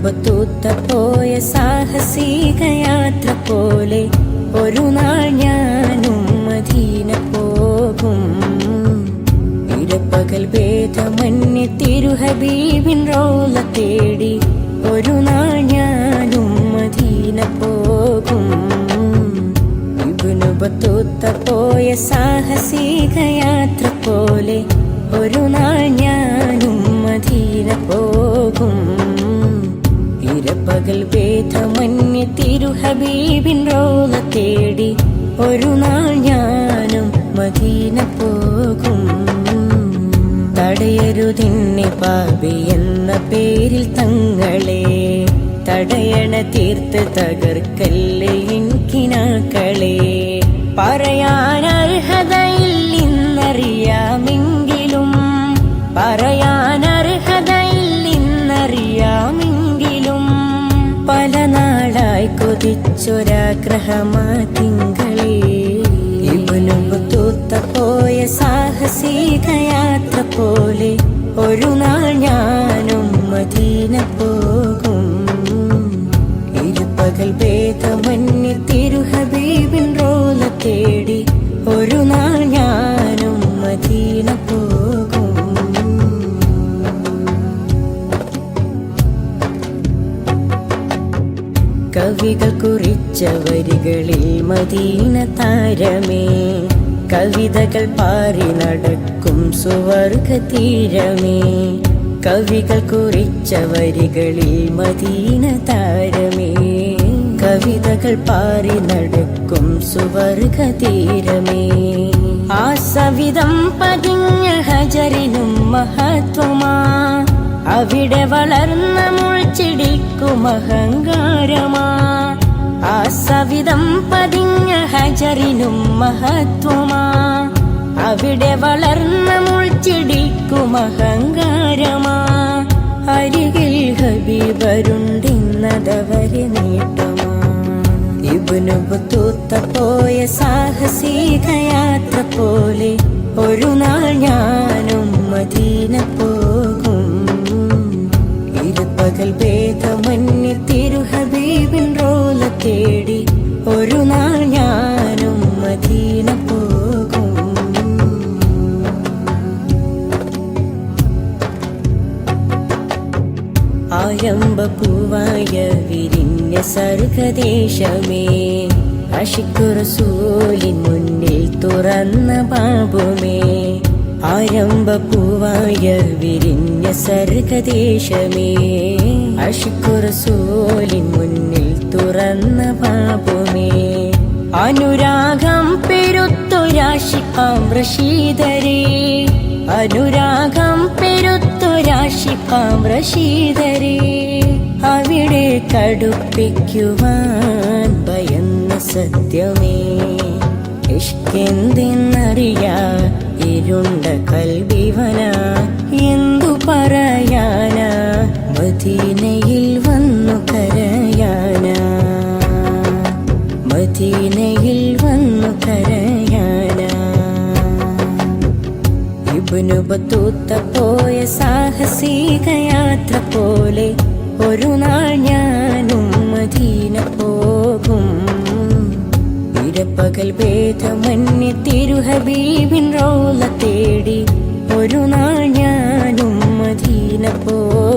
Battuta സാഹസിക യാത്ര പോലെ ഒരു നാൾ ഞാനും മദീന പോകും. ഇരപ്പകൽ ഭേദമന്യേ തിരുഹബീബിൻ റൗള തേടി ഒരു നാൾ ഞാനും മദീന പോകും. ഇബ്നു ബത്തൂത്ത സാഹസിക യാത്ര പോലെ ഒരു നാൾ ഞാനും മദീന പോകും. ഇരപ്പകൽ ഭേദമന്യേ തിരുഹബീബിൻ റൗള തേടി ഒരു നാൾ ഞാനും മദീന പോകും. തടയരുതിന്നെ പാപി എന്ന പേരിൽ തങ്ങളെ, തടയണ തീർത്ത് തകർക്കല്ലേ എനിക്കിനാക്കളെ. പറയാൻ അർഹതയില്ലെന്നറിയാമെങ്കിലും, പറയാൻ അർഹതയില്ലെന്നറിയാമെങ്കിലും പല നാളായി കൊതിച്ചൊരാഗ്രഹമാ തിങ്കളേ. ഇബ്നു ബത്തൂത്ത സാഹസിക യാത്ര പോലെ ഒരു നാൾ ഞാനും മദീന പോകും. ഇരുപകൽ ഭേദമന്യേ തിരുഹബീബിൻ റൗള തേടി ഒരു നാൾ ഞാനും മദീന പോകും. കവികൾ കുറിച്ച വരികളിൽ മദീന താരമേ, കവിതകൾ പാറി നടക്കും സുവർഗ തീരമേ. കവികൾ കുറിച്ച വരികളിൽ മദീന താരമേ, കവിതകൾ പാറി നടക്കും സുവർഗ തീരമേ. ആ സവിധം പതിഞ്ഞ ഹജറിനും മഹത്വമാ, അവിടെ വളർന്ന മുൾച്ചിടിക്കും അഹങ്കാരമാ. ആ സവിധം പതിഞ്ഞ ഹജറിനും മഹത്വമാ, അവിടെ വളർന്ന മുൾച്ചിടിക്കും അഹങ്കാരമാ. അരികിൽ ഹബീബരുണ്ടിന്നതവരെ നേട്ടമാ. ഇബ്നു ബത്തൂത്ത സാഹസിക യാത്ര പോലെ ഒരു നാൾ ഞാനും മദീന പോകും. ഇരുപകൽ ഭേദമന്യേ തിരുഹബീബിൻ റൗള തേടി ഒരു നാൾ ഞാനും മദീന പോകും. ആരംഭപ്പൂവായ വിരിഞ്ഞ സർഗദേശമേ, അശിഖു റസൂലിൻ മുന്നിൽ തുറന്ന ബാബുമേ. ആരംഭപ്പൂവായ വിരിഞ്ഞ സർഗദേശമേ, അശിഖു റസൂലിൻ മുന്നിൽ തുറന്ന ബാബുമേ. അനുരാഗം പെരുത്തൊരാശിഖാം റഷീദരേ, അനുരാഗം പെരുത്തൊരാശിഖാം റഷീദരേ. അവിടെ കടുപ്പിക്കുവാൻ ഭയന്ന സത്യമേ, ഇഷ്കെന്തെന്നറിയാ ഇരുണ്ട കൽബിവന. എന്തു പറയാനാ മദീനയിൽ വന്നു കരയാനാ, മദീനയിൽ വന്നു കരയാനാ. ഇബ്നു ബത്തൂത്ത സാഹസിക യാത്ര പോലെ ഒരു നാൾ ഞാനും മദീന പോകും. ഇരപ്പകൽ ഭേദമന്യേ തിരുഹബീബിൻ റൗള തേടി ഒരു നാൾ ഞാനും മദീന പോകും.